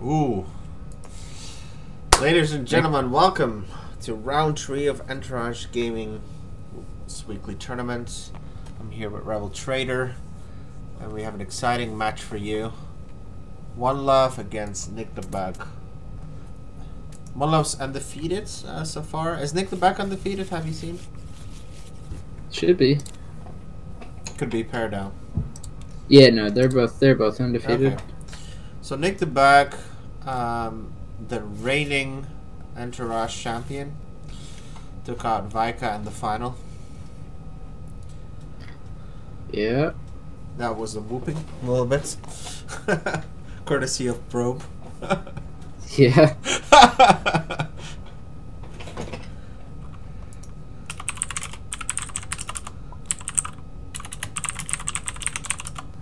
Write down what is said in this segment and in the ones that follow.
Ooh. Ladies and gentlemen, welcome to round 3 of Entourage Gaming's weekly tournament. I'm here with Rebel Trader, and we have an exciting match for you. One Love against Nick the Bug. One Love's undefeated so far. Is Nick the Bug undefeated? Have you seen? Should be. Could be pair down. Yeah, no, they're both undefeated. Okay. So Nick the Bug, the reigning Entourage champion, took out Vika in the final. Yeah. That was a whooping a little bit. Courtesy of Probe. Yeah.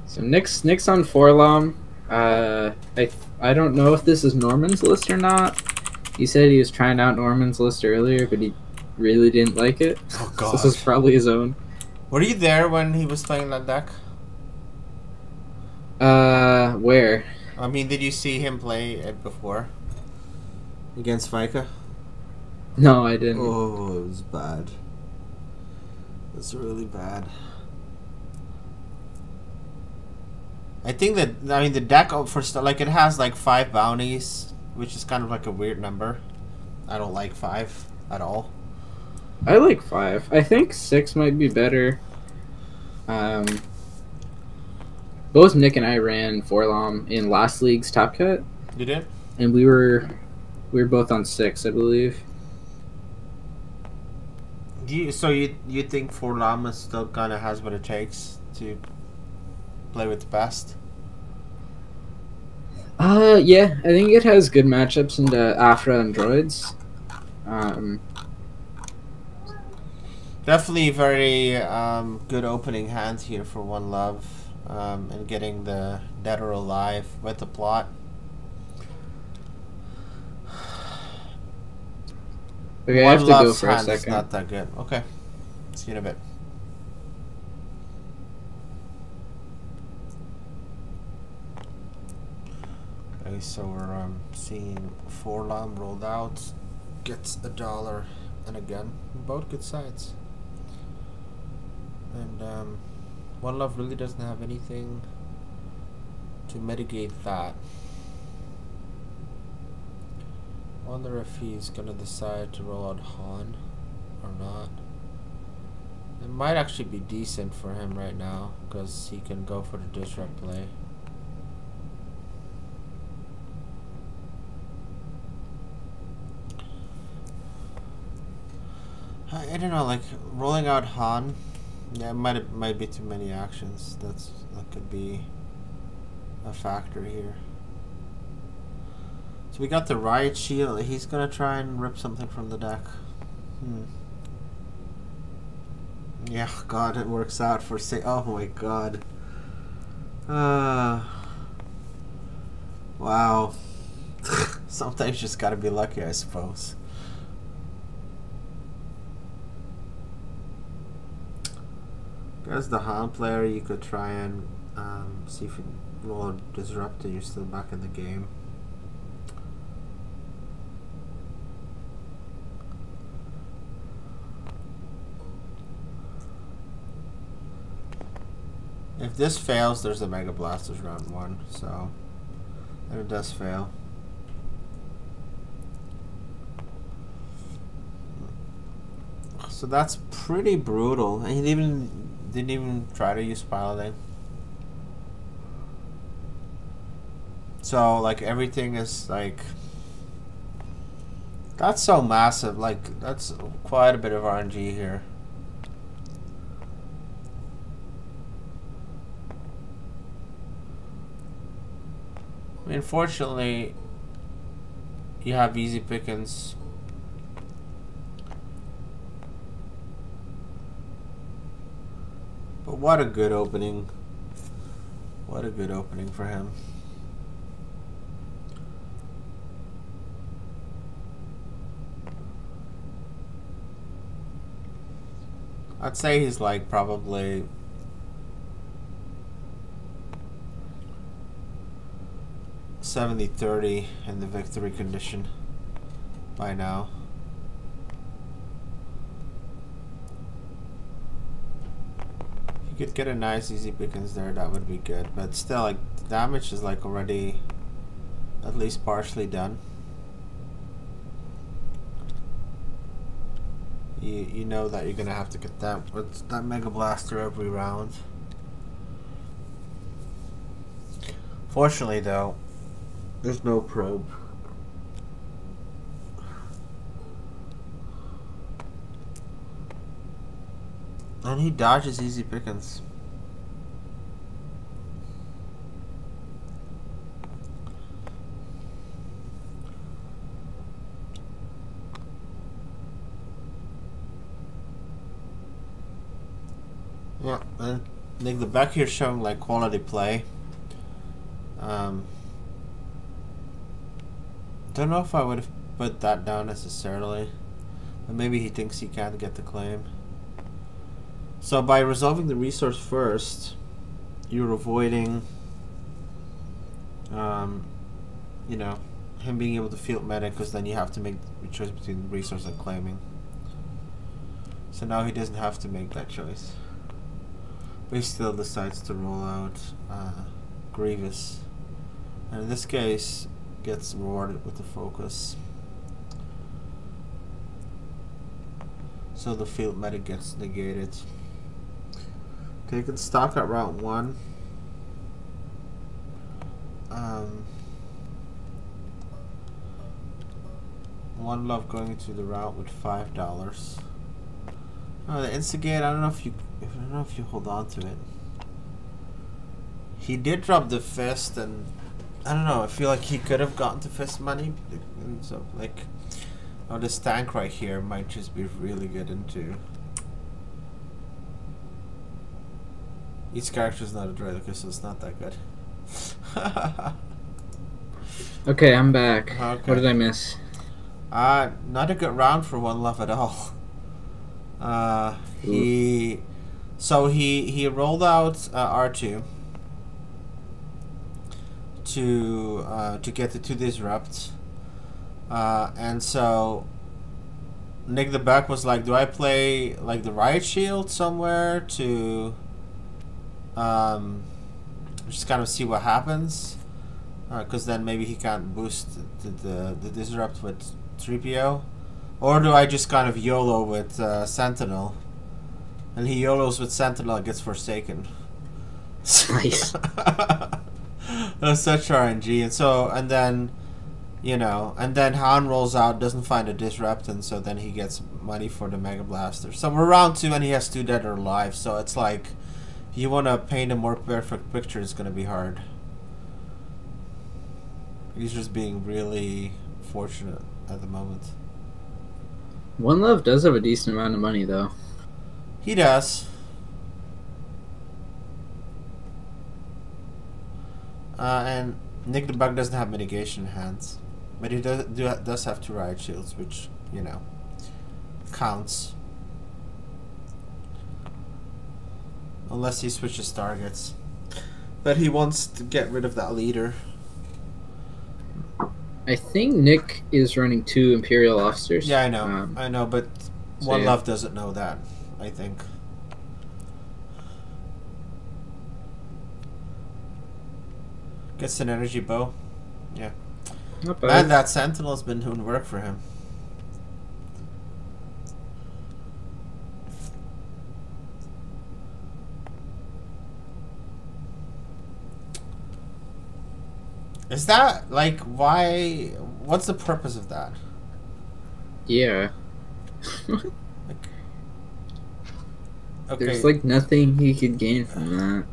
So Nick's on Forlom. I don't know if this is Norman's list or not. He said he was trying out Norman's list earlier, but he really didn't like it. Oh god. So this is probably his own. Were you there when he was playing that deck? Where? I mean, did you see him play it before? Against Vika? No, I didn't. Oh, it was bad. It was really bad. I think that, I mean, the deck, for like, it has like 5 bounties, which is kind of like a weird number. I don't like 5 at all. I like 5. I think 6 might be better. Both Nick and I ran Forlom in last league's top cut. You did? And we were both on 6, I believe. So you think Forlom still kind of has what it takes to play with the best? Yeah, I think it has good matchups into Afra and Droids. Definitely very good opening hand here for One Love, and getting the Dead or Alive with the plot. Okay, One I have to Love's go for a hand is second. not that good. Okay, see you in a bit. Okay, so we're seeing Forlom rolled out, gets $1 and a gun. Both good sides. And One Love really doesn't have anything to mitigate that. Wonder if he's gonna decide to roll out Han or not. It might actually be decent for him right now because he can go for the disrupt play. I don't know, like rolling out Han. Yeah, it might be too many actions. That could be a factor here. So we got the Riot Shield. He's gonna try and rip something from the deck. Yeah, God, it works out for say. Oh my God. Wow. Sometimes you just gotta be lucky, I suppose. As the Han player, you could try and see if you roll a disrupt and you're still back in the game. If this fails, there's a Mega Blasters round 1, so, and it does fail. So that's pretty brutal. And he didn't even try to use piloting. So like everything is like, that's so massive. Like that's quite a bit of RNG here. I mean, fortunately, you have easy pickings. But what a good opening. What a good opening for him. I'd say he's like probably 70-30 in the victory condition by now. If you could get a nice easy pickings there, that would be good. But still, like, the damage is like already at least partially done. You know that you're gonna have to get that with that Mega Blaster every round. Fortunately, though, there's no probe. And he dodges easy pickings. Yeah, and like the back here showing like quality play. Don't know if I would have put that down necessarily, but maybe he thinks he can't get the claim. So by resolving the resource first, you're avoiding, you know, him being able to field medic, because then you have to make the choice between resource and claiming. So now he doesn't have to make that choice. But he still decides to roll out Grievous. And in this case, gets rewarded with the focus. So the field medic gets negated. Okay, you can stock at route 1. One love going into the route with $5. Oh, the instigate. I don't know if you hold on to it. He did drop the fist, and I don't know. I feel like he could have gotten to fist money, and so like, oh, this tank right here might just be really good into. Each character is not a droid, so it's not that good. Okay, I'm back. Okay. What did I miss? Not a good round for One Love at all. He rolled out R2 to get the 2 disrupt, and so Nick the Buck was like, do I play like the riot shield somewhere to just kind of see what happens, because then maybe he can't boost the disrupt with 3PO, or do I just kind of YOLO with Sentinel? And he YOLOs with Sentinel, gets Forsaken. Nice. That's such RNG. And so, and then, you know, and then Han rolls out, doesn't find a disrupt, and so then he gets money for the Mega Blaster. So we're round 2 and he has 2 dead or alive. So it's like, if you want to paint a more perfect picture, it's going to be hard. He's just being really fortunate at the moment. One Love does have a decent amount of money, though. He does. And Nick the Bug doesn't have mitigation hands, but he does have 2 riot shields, which, you know, counts. Unless he switches targets. But he wants to get rid of that leader. I think Nick is running 2 Imperial officers. Yeah, I know, but so One yeah. Love doesn't know that, I think. Gets an energy bow. Yeah. Not bad. And that Sentinel's been doing work for him. Is that, like, why... What's the purpose of that? Yeah. Okay. There's, like, nothing he could gain from that.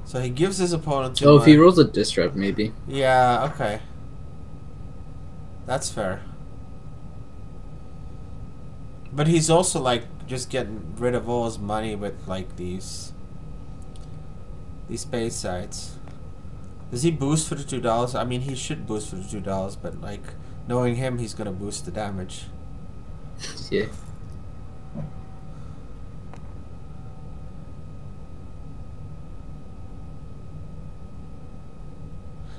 So he gives his opponent 2... Oh, if he rolls a disrupt, maybe. Yeah, okay. That's fair. But he's also, like, just getting rid of all his money with, like, these space sites. Does he boost for the $2? I mean, he should boost for the $2, but, like, knowing him, he's gonna boost the damage. Yeah.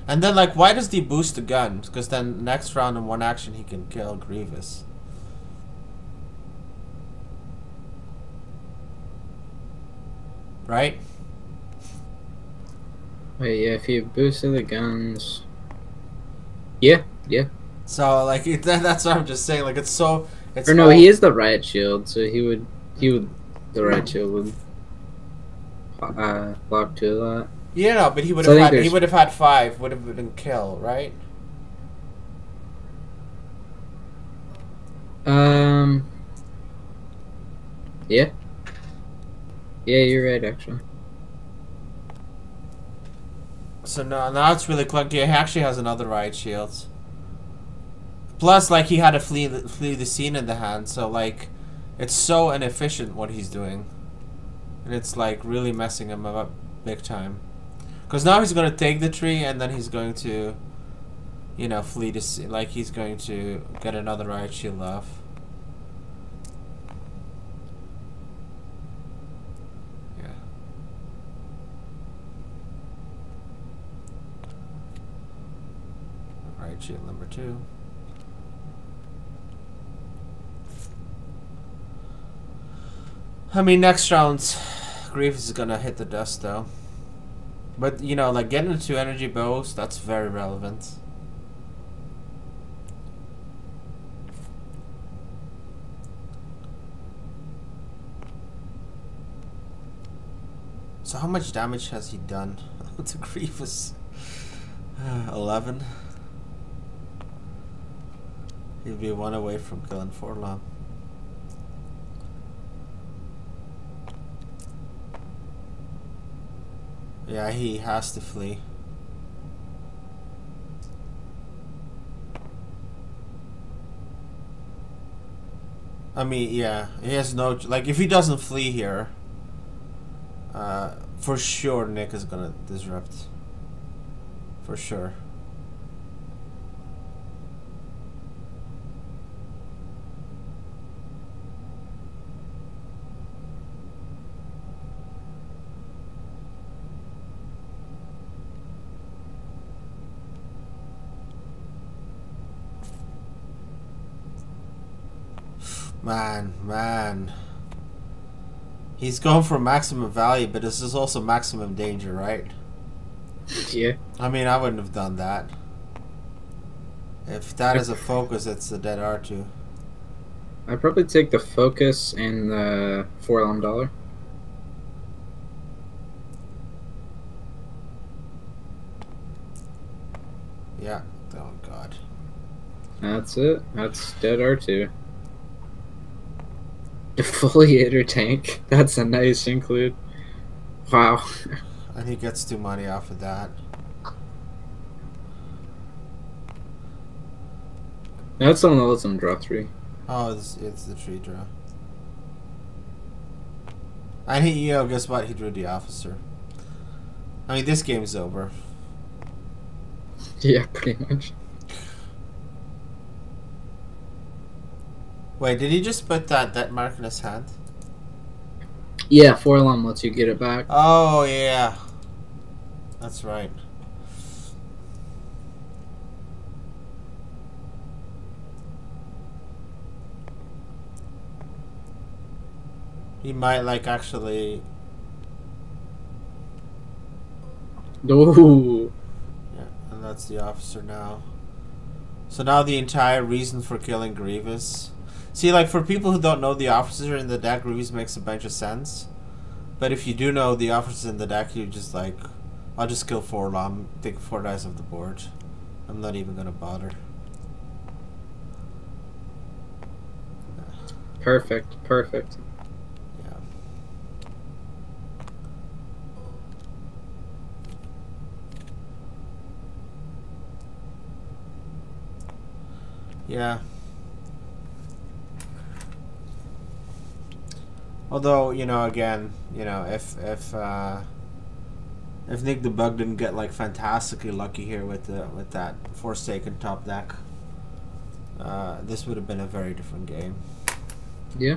And then, like, why does he boost the gun? Because then next round in one action he can kill Grievous. Right? Wait, yeah, if you boosted the guns... Yeah, yeah. So, like, that's what I'm just saying. Like, it's so... It's Or no, he is the riot shield, so he would... The riot shield would... block 2 of that. Yeah, no, but he would have had 5, would have been kill, right? Yeah. Yeah, you're right, actually. So now it's really clunky. He actually has another riot shield. Plus, like, he had to flee the scene in the hand, so, like, it's so inefficient what he's doing. And it's, like, really messing him up big time. Because now he's going to take the tree, and then he's going to, you know, flee the scene. Like, he's going to get another riot shield off. Yeah. Riot shield number 2. I mean, next round, Grievous is gonna hit the dust though. But, you know, like, getting into energy bows, that's very relevant. So how much damage has he done to Grievous? 11. He'd be 1 away from killing Forlom. Yeah, he has to flee. I mean, yeah, he has no... Like, if he doesn't flee here, for sure Nick is gonna disrupt. For sure. Man. He's going for maximum value, but this is also maximum danger, right? Yeah. I mean, I wouldn't have done that. If that is a focus, it's a dead R2. I'd probably take the focus and the $4 dollar. Yeah. Oh, God. That's it. That's dead R2. Defoliator tank. That's a nice include. Wow. And he gets 2 money off of that. That's the one that lets him draw 3. Oh, it's the tree draw. And he, you know, guess what? He drew the officer. I mean, this game's over. Yeah, pretty much. Wait, did he just put that mark in his hand? Yeah, $4 lets you get it back. Oh, yeah. That's right. He might, like, actually... Ooh. Yeah, and that's the officer now. So now the entire reason for killing Grievous... See, like, for people who don't know the officer in the deck, Grievous makes a bunch of sense. But if you do know the officer in the deck, you just, like... I'll just kill 4 Lom, take 4 dice off the board. I'm not even gonna bother. Perfect, perfect. Yeah. Yeah. Although, you know, again, you know, if Nick the Bug didn't get, like, fantastically lucky here with that Forsaken top deck, this would have been a very different game. Yeah.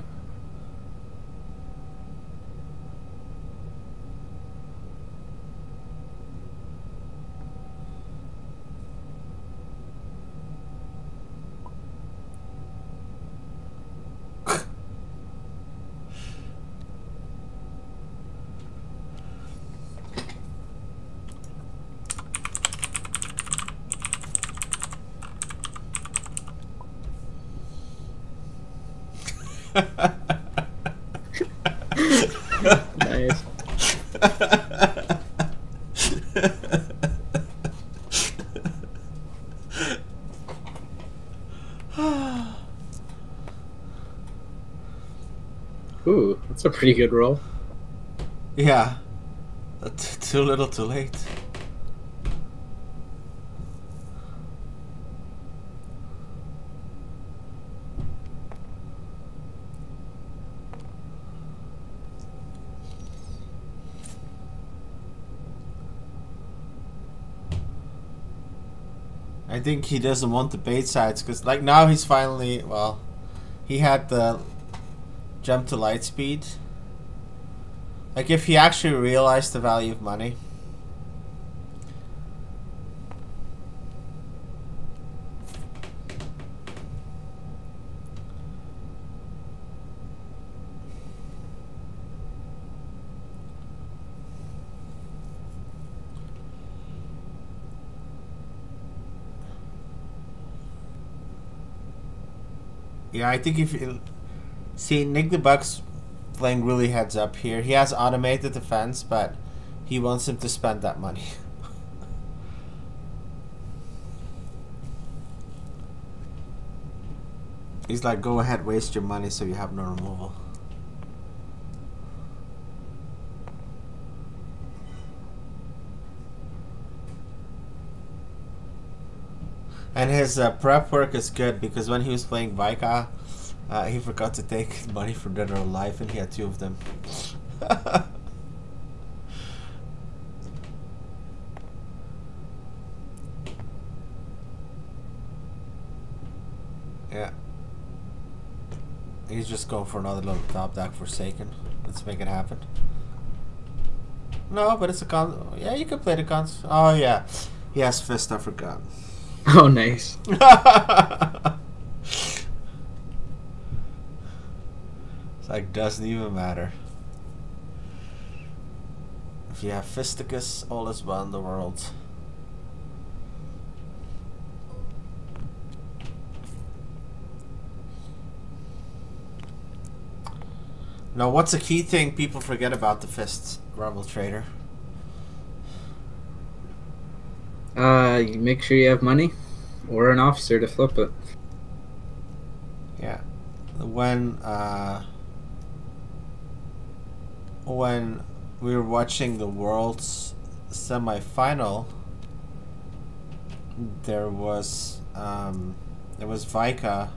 Nice. Ooh, that's a pretty good roll. Yeah. Too little too late. I think he doesn't want the bait sides because, like, now he's finally, well, he had the jump to light speed. Like, if he actually realized the value of money. Yeah, I think if you see Nick the Buck's playing really heads up here. He has automated defense, but he wants him to spend that money. He's like, go ahead, waste your money so you have no removal. And his prep work is good because when he was playing Vika, he forgot to take money from Dead or Alive and he had 2 of them. Yeah. He's just going for another little top deck Forsaken. Let's make it happen. No, but it's a con. Yeah, you can play the cons. Oh, yeah. He has Fist, I forgot. Oh, nice. It's like, doesn't even matter. If you have Fisticus, all is well in the world. Now, what's a key thing people forget about the Fist, Rebel Trader? You make sure you have money or an officer to flip it. Yeah. When we were watching the World's semi-final, there was Vika,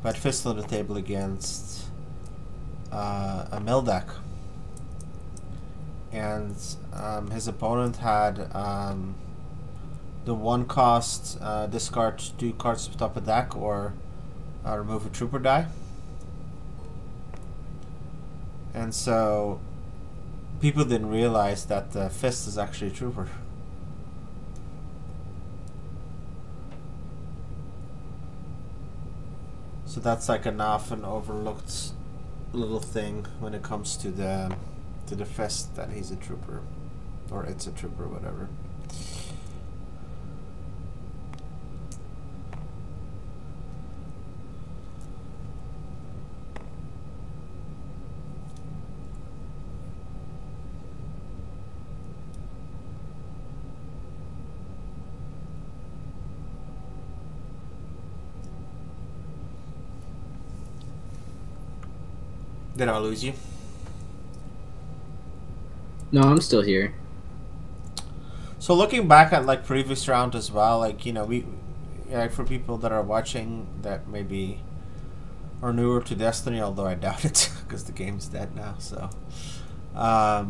but Fist on the table against a mill deck, and his opponent had the 1 cost discard 2 cards to top of deck or remove a trooper die, and so people didn't realize that the Fist is actually a trooper. So that's like an often overlooked little thing when it comes to the Fist, that he's a trooper or it's a trooper, whatever. Did I lose you? No, I'm still here. So looking back at like previous round as well, like, you know, we like for people that are watching that maybe are newer to Destiny, although I doubt it because the game's dead now. So, but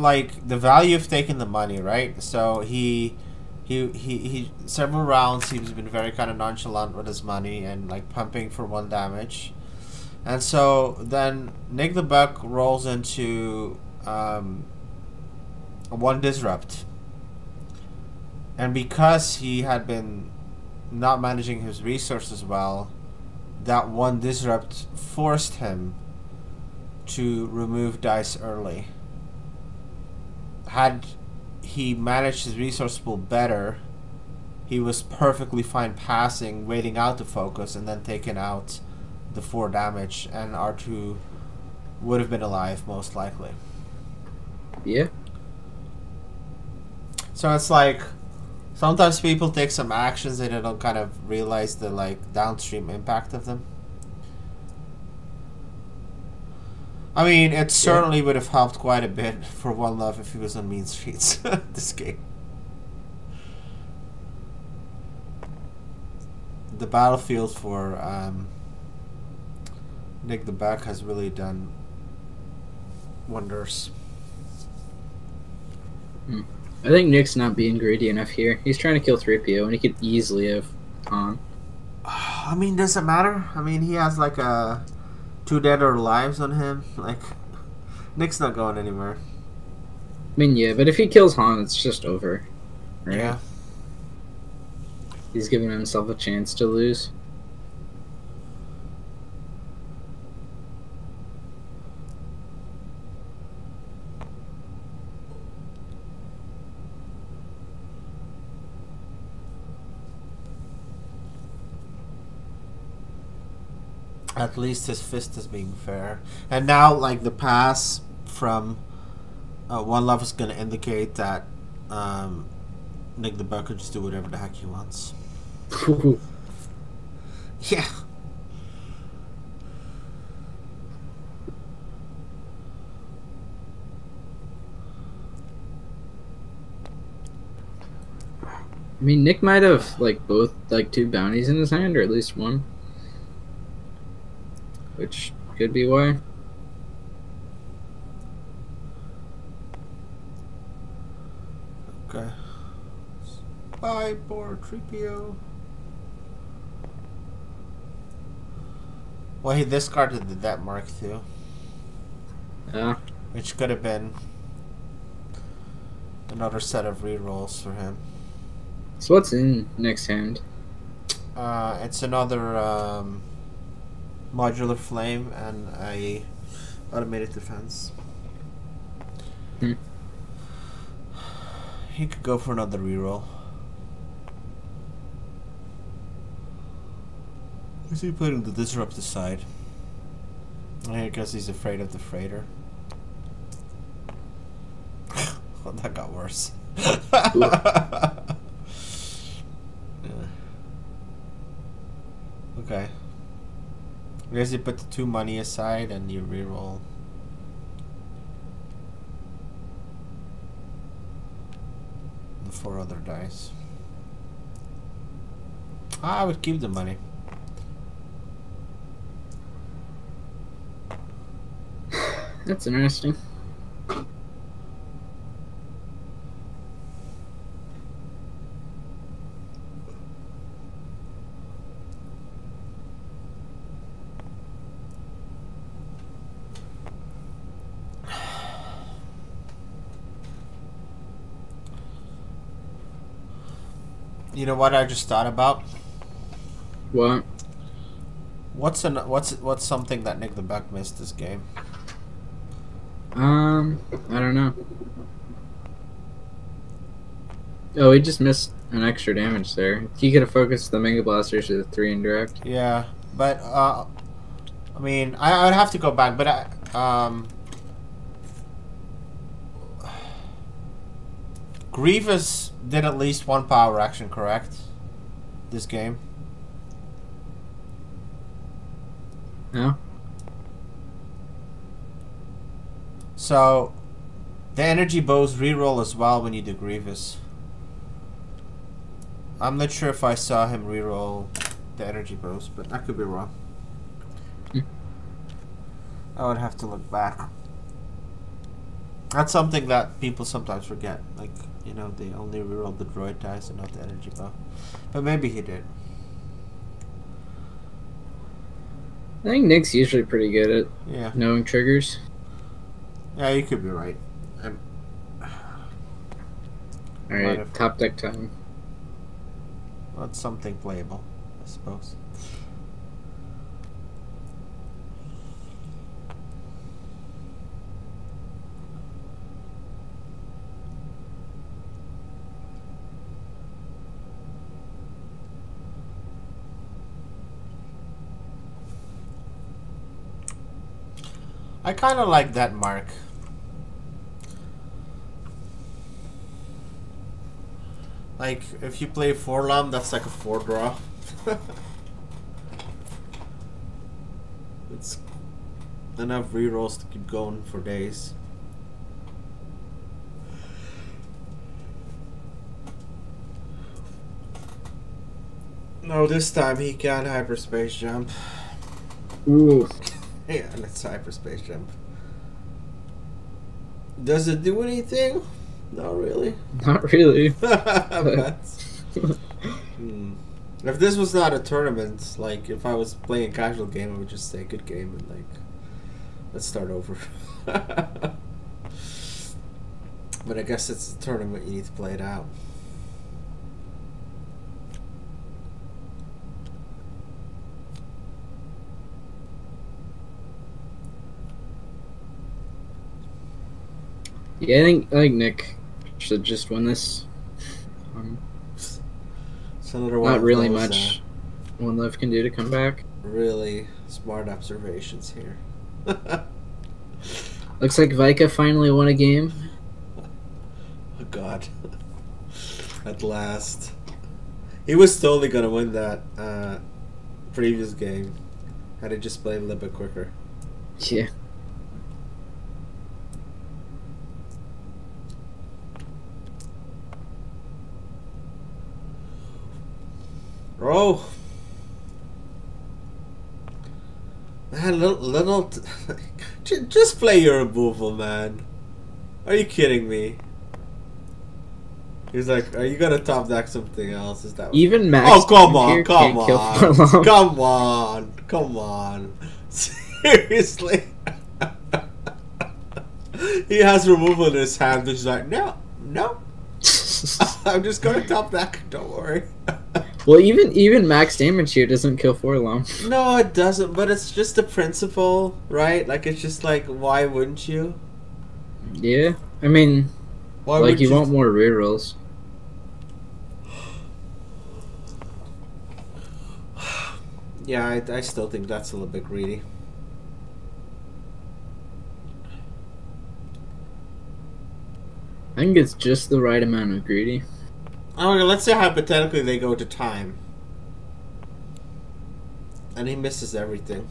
like the value of taking the money, right? So he several rounds he's been very kind of nonchalant with his money and like pumping for 1 damage. And so then Nick the Buck rolls into 1 disrupt. And because he had been not managing his resources well, that 1 disrupt forced him to remove dice early. Had he managed his resource pool better, he was perfectly fine passing, waiting out the focus, and then taking out the 4 damage, and R2 would have been alive most likely. Yeah. So it's like sometimes people take some actions and they don't kind of realize the like downstream impact of them. I mean, it certainly would have helped quite a bit for One Love if he was on Mean Streets this game. The battlefield for Nick the Buck has really done wonders. I think Nick's not being greedy enough here. He's trying to kill 3PO, and he could easily have Han. I mean, does it matter? I mean, he has like a 2 dead or lives on him. Like, Nick's not going anywhere. I mean, yeah, but if he kills Han, it's just over. Right? Yeah. He's giving himself a chance to lose. At least his fist is being fair. And now, like, the pass from One Love is going to indicate that Nick the Buck could just do whatever the heck he wants. Yeah. I mean, Nick might have, like, both, like, 2 bounties in his hand, or at least 1. Which could be why. Okay. Bye, poor 3PO. Well, he discarded the Death Mark too. Yeah. Which could have been another set of rerolls for him. So what's in Nick's hand? It's another modular flame and a automated defense. He could go for another reroll. Is he putting the disrupt aside? I guess he's afraid of the freighter. Well, that got worse. Yeah. Okay. I guess you put the 2 money aside and you reroll. The 4 other dice. I would keep the money. That's interesting. You know what I just thought about? What? What's something that Nick the Buck missed this game? I don't know. Oh, he just missed an extra damage there. He could have focused the Mega Blasters to the 3 indirect. Yeah, but I mean, I'd have to go back, but Grievous did at least 1 power action, correct? This game. No? So, the energy bows reroll as well when you do Grievous. I'm not sure if I saw him reroll the energy bows, but I could be wrong. I would have to look back. That's something that people sometimes forget. Like, you know, they only reroll the droid dice and not the energy bow. But maybe he did. I think Nick's usually pretty good at knowing triggers. Yeah, you could be right. Alright, top deck time. Well, it's something playable, I suppose. I kind of like that mark. Like, if you play 4-lum, that's like a 4-draw. It's enough rerolls to keep going for days. No, this time he can hyperspace jump. Ooh. Yeah, let's hyperspace jump. Does it do anything? Not really. Not really. If this was not a tournament, like if I was playing a casual game, I would just say good game and like let's start over. But I guess it's a tournament, you need to play it out. Yeah, I think Nick should just win this. It's another one. Not of really those, much One Love can do to come back. Really smart observations here. Looks like Vika finally won a game. Oh God! At last, he was totally gonna win that previous game had he just played a little bit quicker. Yeah. Oh, man, just play your removal, man. Are you kidding me? He's like, are you gonna top deck something else? Is that even Max? Oh, come on, come on, come on! Seriously, he has removal in his hand. He's like, no. I'm just gonna top deck. Don't worry. Well, even max damage here doesn't kill 4-lum. No, it doesn't. But it's just the principle, right? Like it's just like, why wouldn't you? Yeah, I mean, why like would you want more rerolls. Yeah, I still think that's a little bit greedy. I think it's just the right amount of greedy. Oh, let's say hypothetically they go to time. And he misses everything.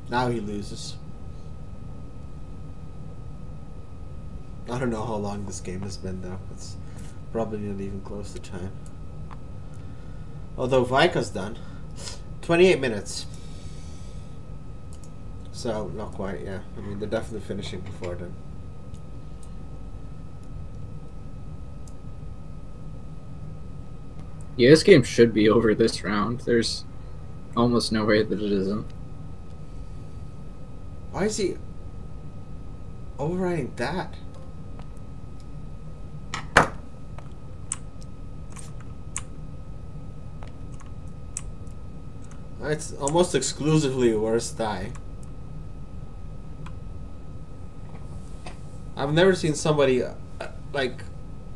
Now he loses. I don't know how long this game has been though. It's probably not even close to time. Although Vika's done. 28 minutes. So, not quite, yeah. I mean, they're definitely finishing before then. Yeah, this game should be over this round. There's almost no way that it isn't. Why is he overriding that? It's almost exclusively worst die. I've never seen somebody like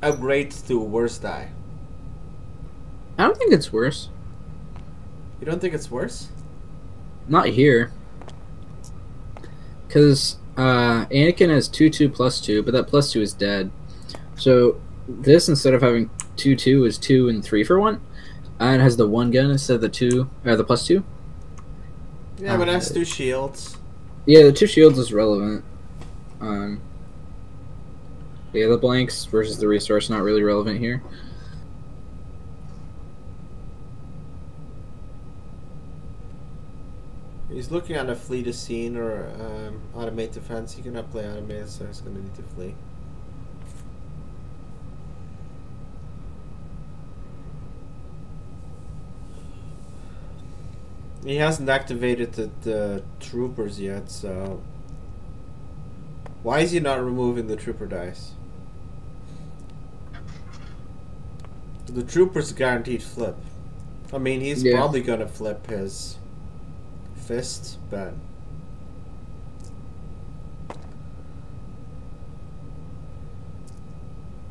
upgrade to worst die. I don't think it's worse. You don't think it's worse? Not here. Because Anakin has 2/2+2, but that +2 is dead. So this, instead of having 2/2, is 2 and 3 for 1. And it has the 1 gun instead of the 2, or the +2. Yeah, but it has 2 shields. Yeah, the 2 shields is relevant. Yeah, the blanks versus the resource not really relevant here. He's looking at a flee to scene or automate defense. He cannot play automated, so he's going to need to flee. He hasn't activated the troopers yet, so... Why is he not removing the trooper dice? The trooper's guaranteed flip. I mean, he's probably going to flip his fist, but...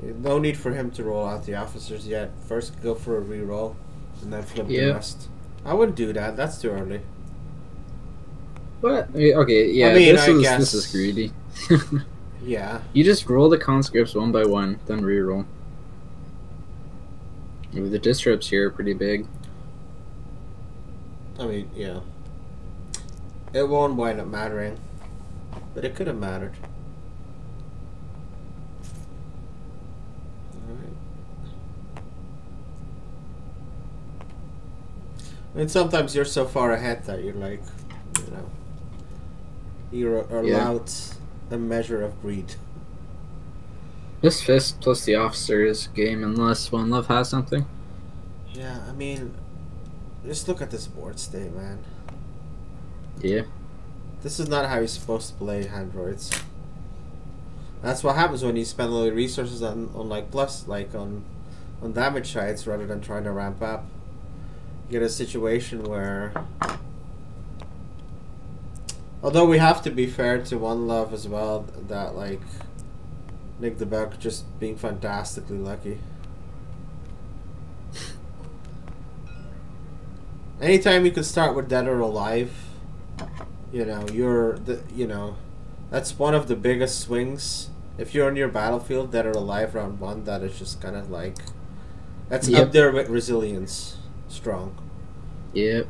No need for him to roll out the officers yet. First go for a reroll, and then flip the rest. I wouldn't do that. That's too early. What? Okay, yeah, I mean, this I is guess. this is greedy. Yeah. You just roll the conscripts one by one, then reroll. Ooh, the disrupts here are pretty big. I mean, yeah. It won't wind up mattering, but it could have mattered. Alright. I mean, sometimes you're so far ahead that you're like, you know, you're allowed a measure of greed. This fist plus the officers game unless One Love has something. Yeah, I mean, just look at this board state, man. Yeah. This is not how you're supposed to play androids. That's what happens when you spend all the resources on like plus, like on damage sides rather than trying to ramp up. You get a situation where, although we have to be fair to One Love as well, that like Nick the Buck just being fantastically lucky. Anytime you can start with Dead or Alive, you know, that's one of the biggest swings. If you're on your battlefield, Dead or Alive round 1, that is just kind of like, that's up there with Resilience strong. Yep.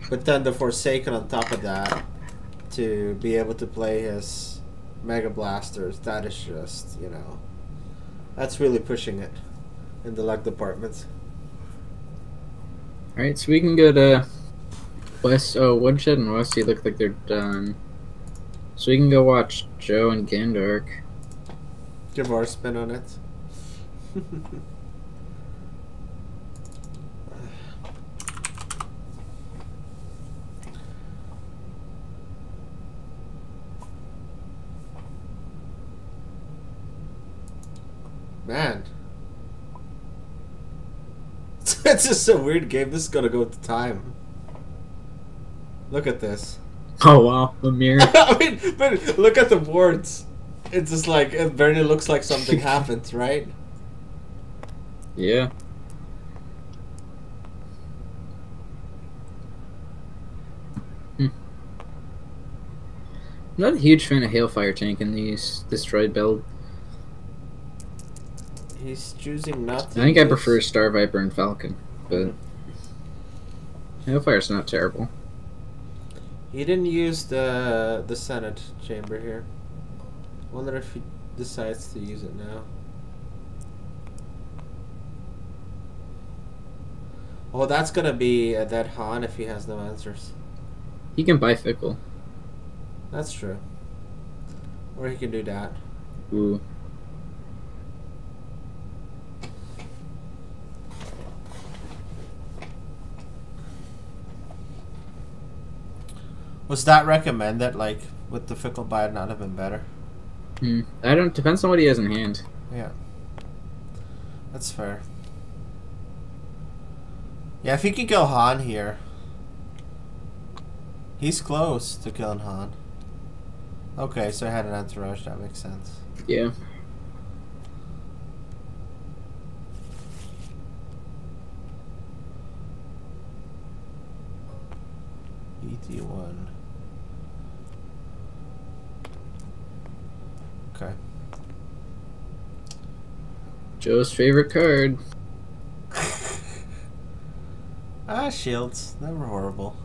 But then the Forsaken on top of that, to be able to play his Mega Blasters, that is just, you know, that's really pushing it in the luck department. Alright, so we can go to West. Oh, Woodshed and Westy look like they're done. So we can go watch Joe and Gandork. Give our spin on it. Man. It's just a weird game. This is gonna go to time. Look at this. Oh wow, the mirror. I mean, but look at the boards. It's just like, it barely looks like something happened, right? Yeah. I'm not a huge fan of Hailfire Tank in these destroyed build. He's choosing not to. I think I prefer Star Viper and Falcon, but Hailfire's not terrible. He didn't use the Senate chamber here. Wonder if he decides to use it now. Oh, that's gonna be a dead Han if he has no answers. He can buy Fickle. That's true. Or he can do that. Ooh. Was that recommended? Like, would the Fickle buy not have been better? I don't. Depends on what he has in hand. Yeah. That's fair. Yeah, if he can kill Han here. He's close to killing Han. Okay, so I had an Entourage, that makes sense. Yeah. ET1. Okay. Joe's favorite card. Shields. Never horrible.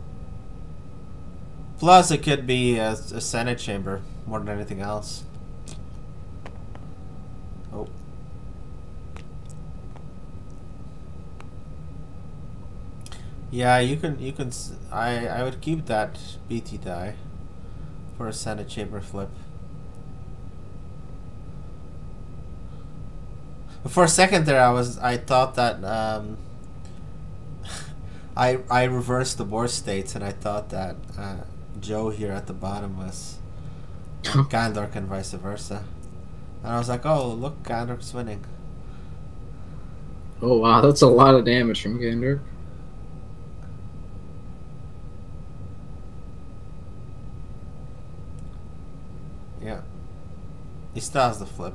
Plus, it could be a Senate chamber more than anything else. Oh. Yeah, you can. I would keep that BT die for a Senate chamber flip. For a second there, I thought that I reversed the board states, and I thought that Joe here at the bottom was Gandork and vice versa. And I was like, oh, look, Gandork's winning. Oh wow, that's a lot of damage from Gandork. Yeah. He still has the flip.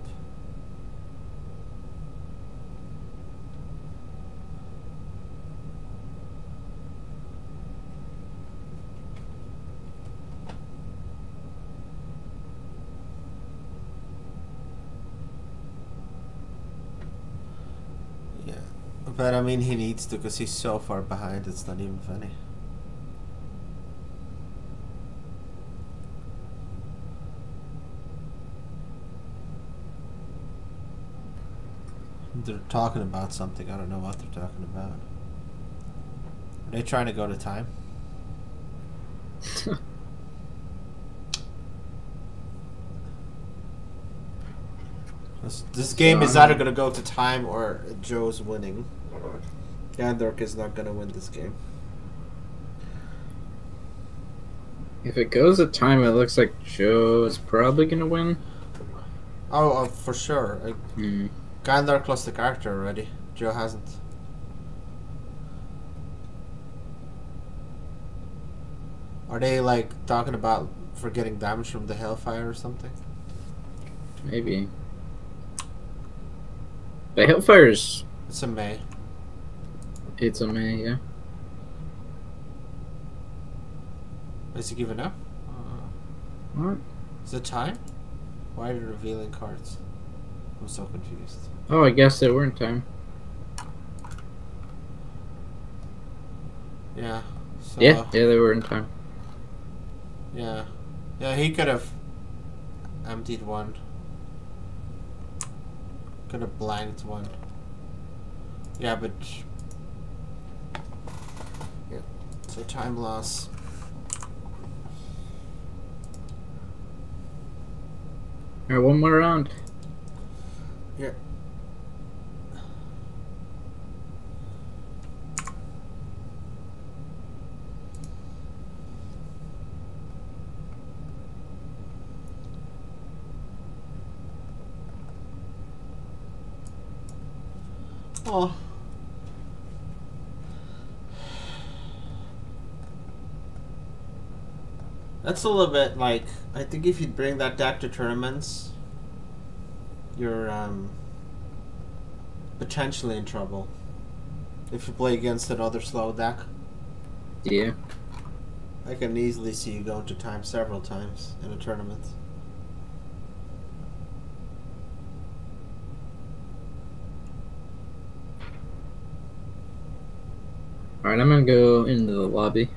But I mean, he needs to because he's so far behind. It's not even funny. They're talking about something. I don't know what they're talking about. Are they trying to go to time? This game is either going to go to time or Joe's winning. Gandork is not going to win this game. If it goes to time, it looks like Joe is probably going to win. Oh, for sure. Gandalf lost the character already. Joe hasn't. Are they like talking about for getting damage from the Hellfire or something? Maybe. The Hellfire's... It's a May. It's a May, yeah. Is he giving up? What? Is it time? Why are you revealing cards? I'm so confused. Oh, I guess they were in time. Yeah. So, yeah, they were in time. Yeah. Yeah, he could have emptied one. Could have blanked one. Yeah, but... Yeah. So time loss. Alright, one more round. Yeah. Oh. That's a little bit like, I think if you bring that deck to tournaments, you're potentially in trouble. If you play against another slow deck. Yeah. I can easily see you going to time several times in a tournament. Alright, I'm gonna go into the lobby.